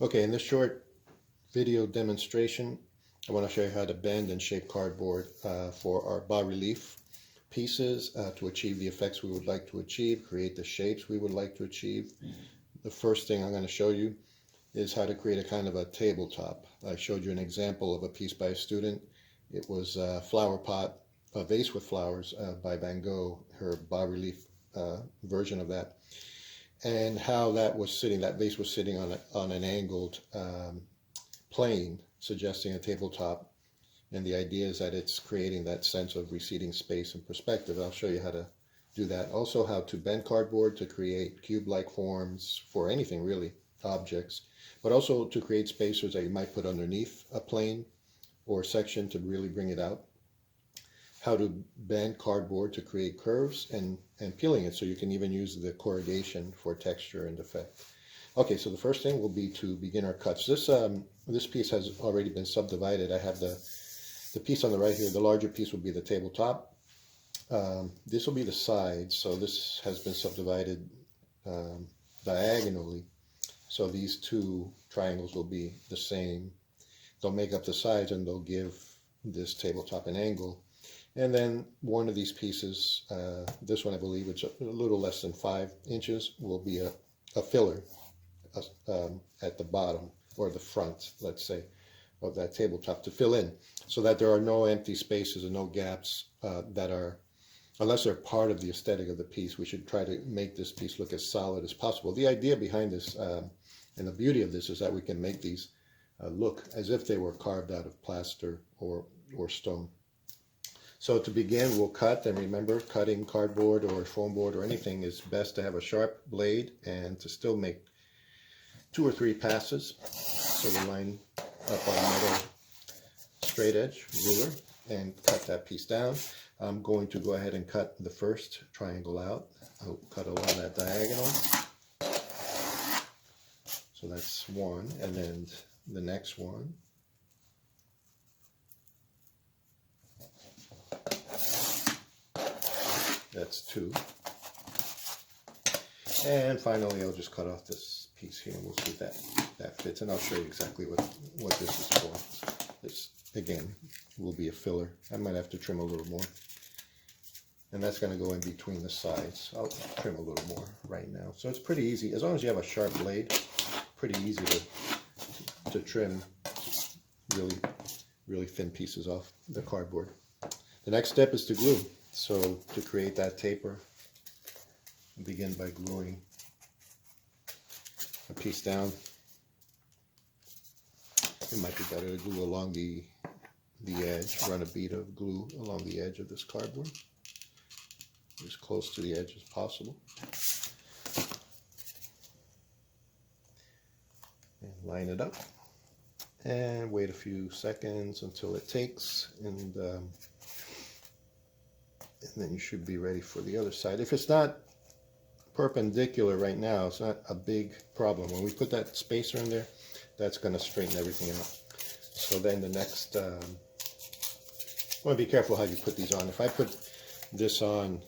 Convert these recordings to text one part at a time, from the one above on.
Okay, in this short video demonstration, I want to show you how to bend and shape cardboard for our bas-relief pieces to achieve the effects we would like to achieve, create the shapes we would like to achieve. The first thing I'm going to show you is how to create a kind of a tabletop. I showed you an example of a piece by a student. It was a flower pot, a vase with flowers by Van Gogh, her bas-relief version of that. And how that was sitting, that vase was sitting on an angled plane, suggesting a tabletop. And the idea is that it's creating that sense of receding space and perspective. I'll show you how to do that. Also, how to bend cardboard to create cube-like forms for anything really, objects, but also to create spacers that you might put underneath a plane or section to really bring it out. How to bend cardboard to create curves and peeling it so you can even use the corrugation for texture and effect. Okay, so the first thing will be to begin our cuts. This piece has already been subdivided. I have the piece on the right here. The larger piece will be the tabletop. This will be the sides, so this has been subdivided diagonally. So these two triangles will be the same. They'll make up the sides and they'll give this tabletop an angle. And then one of these pieces, this one I believe it's a little less than 5 inches, will be a filler at the bottom or the front, let's say, of that tabletop to fill in so that there are no empty spaces and no gaps that are, unless they're part of the aesthetic of the piece. We should try to make this piece look as solid as possible. The idea behind this and the beauty of this is that we can make these look as if they were carved out of plaster or stone. So to begin, we'll cut, and remember, cutting cardboard or foam board or anything is best to have a sharp blade and to still make 2 or 3 passes. So we line up our metal straight edge ruler and cut that piece down. I'm going to go ahead and cut the first triangle out. I'll cut along that diagonal. So that's one, and then the next one. That's 2. And finally, I'll just cut off this piece here, and we'll see if that fits. And I'll show you exactly what this is for. This, again, will be a filler. I might have to trim a little more. And that's going to go in between the sides. I'll trim a little more right now. So it's pretty easy. As long as you have a sharp blade, pretty easy to trim really, really thin pieces off the cardboard. The next step is to glue. So to create that taper, begin by gluing a piece down. It might be better to glue along the edge, run a bead of glue along the edge of this cardboard, as close to the edge as possible. And line it up and wait a few seconds until it takes, and then you should be ready for the other side. If it's not perpendicular right now, it's not a big problem. When we put that spacer in there, that's going to straighten everything out. So then the next, I want to be careful how you put these on. If I put this on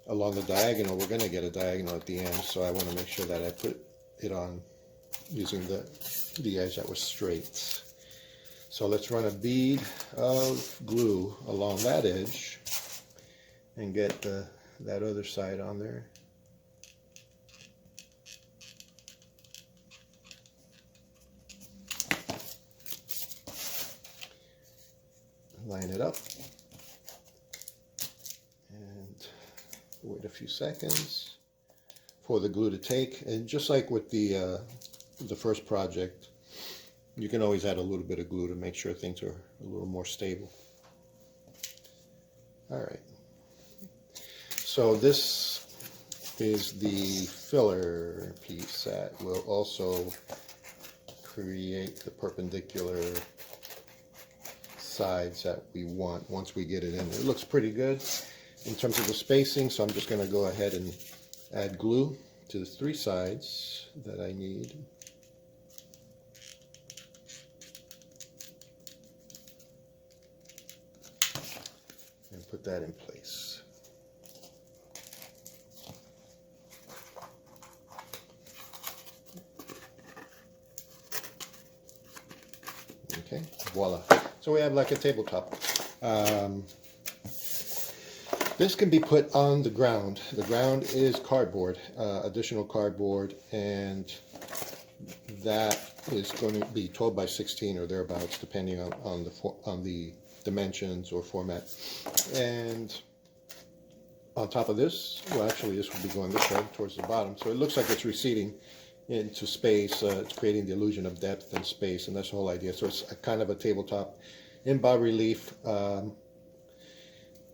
along the diagonal, we're going to get a diagonal at the end, so I want to make sure that I put it on using the edge that was straight. So let's run a bead of glue along that edge and get that other side on there. Line it up and wait a few seconds for the glue to take. And just like with the first project, you can always add a little bit of glue to make sure things are a little more stable. All right. So this is the filler piece that will also create the perpendicular sides that we want once we get it in there. It looks pretty good in terms of the spacing, so I'm just going to go ahead and add glue to the 3 sides that I need. And put that in place. Okay, voila. So we have like a tabletop. This can be put on the ground. The ground is cardboard, additional cardboard, and that is going to be 12 by 16 or thereabouts, depending on the dimensions or format. And on top of this, well, actually this will be going this way towards the bottom, so it looks like it's receding into space. It's creating the illusion of depth and space, and that's the whole idea. So it's a kind of a tabletop in bas-relief,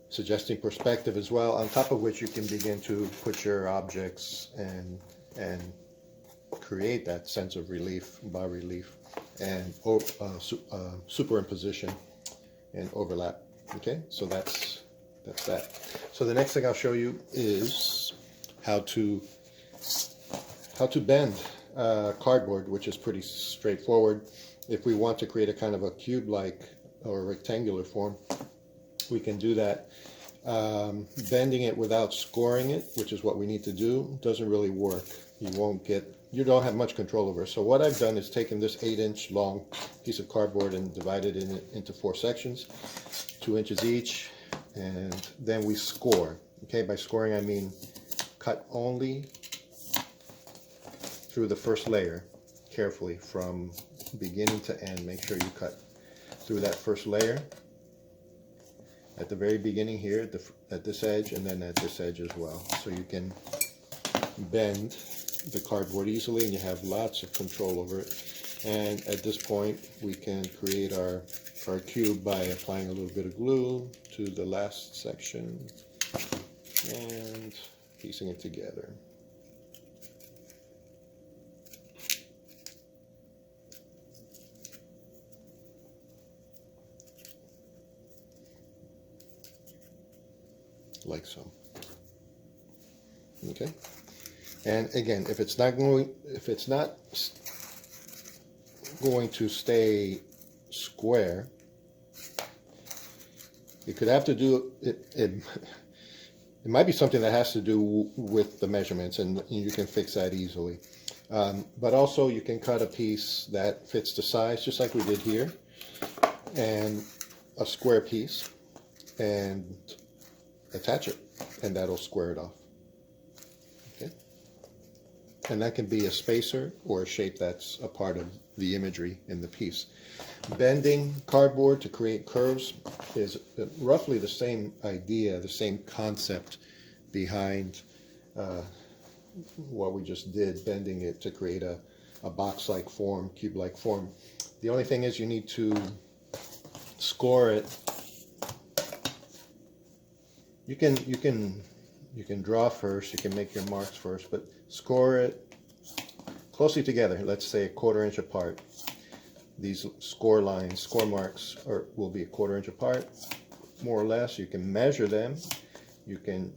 suggesting perspective as well, on top of which you can begin to put your objects and create that sense of relief, bas-relief, and superimposition and overlap. Okay, so that's that. So the next thing I'll show you is how to bend cardboard, which is pretty straightforward. If we want to create a kind of a cube-like or rectangular form, we can do that. Bending it without scoring it, which is what we need to do, doesn't really work. You don't have much control over it. So what I've done is taken this 8-inch long piece of cardboard and divided it into 4 sections, 2 inches each, and then we score. Okay, by scoring I mean cut only through the first layer carefully from beginning to end. Make sure you cut through that first layer at the very beginning here at this edge, and then at this edge as well, so you can bend the cardboard easily and you have lots of control over it. And at this point we can create our cube by applying a little bit of glue to the last section and piecing it together. Like so. Okay, and again, if it's not going to stay square, you could have to do it. It might be something that has to do with the measurements, and you can fix that easily. But also, you can cut a piece that fits the size, just like we did here, and a square piece, and attach it, and that'll square it off. Okay, and that can be a spacer or a shape that's a part of the imagery in the piece. Bending cardboard to create curves is roughly the same idea, the same concept behind what we just did, bending it to create a box-like form, cube-like form. The only thing is you need to score it. You can draw first, you can make your marks first, but score it closely together, let's say 1/4 inch apart. These score lines, score marks will be 1/4 inch apart, more or less. You can measure them. You can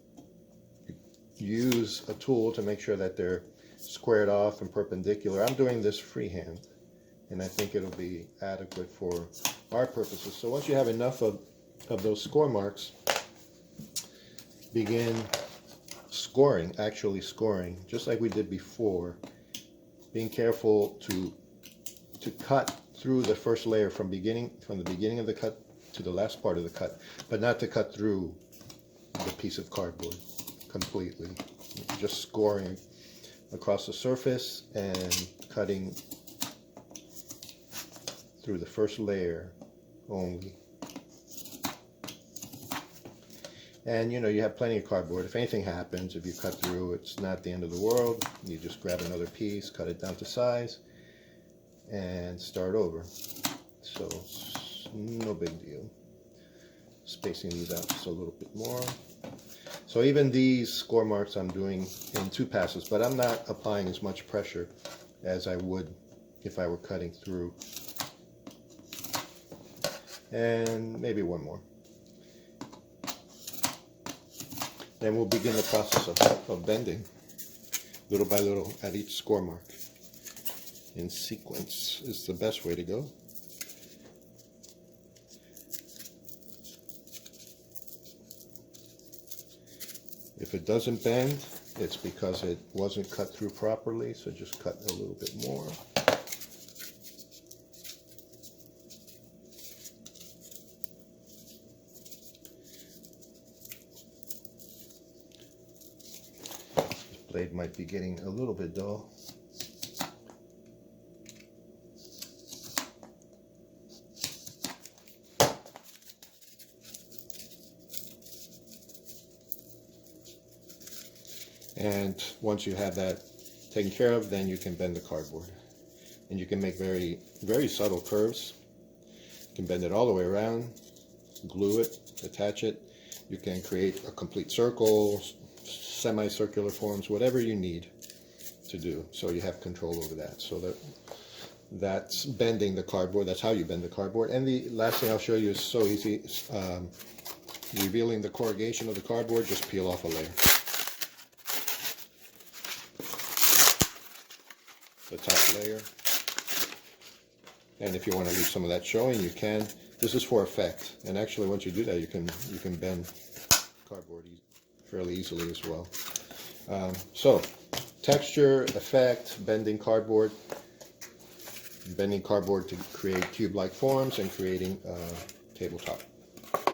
use a tool to make sure that they're squared off and perpendicular. I'm doing this freehand, and I think it'll be adequate for our purposes. So once you have enough of those score marks, begin scoring, actually scoring, just like we did before, being careful to cut through the first layer from the beginning of the cut to the last part of the cut, but not to cut through the piece of cardboard completely. Just scoring across the surface and cutting through the first layer only. And you have plenty of cardboard. If anything happens, if you cut through, it's not the end of the world. You just grab another piece, cut it down to size, and start over. So no big deal. Spacing these out just a little bit more. So even these score marks I'm doing in 2 passes, but I'm not applying as much pressure as I would if I were cutting through. And maybe one more. Then we'll begin the process of bending, little by little, at each score mark. In sequence is the best way to go. If it doesn't bend, it's because it wasn't cut through properly, so just cut a little bit more. blade might be getting a little bit dull. And once you have that taken care of, then you can bend the cardboard. And you can make very, very subtle curves. You can bend it all the way around, glue it, attach it. You can create a complete circle, semicircular forms, whatever you need to do. So you have control over that. So that's bending the cardboard. That's how you bend the cardboard. And the last thing I'll show you is so easy. Revealing the corrugation of the cardboard, just peel off a layer. The top layer, and if you want to leave some of that showing, you can. This is for effect, and actually once you do that, you can bend cardboard fairly easily as well. So texture, effect, bending cardboard to create cube-like forms, and creating tabletop.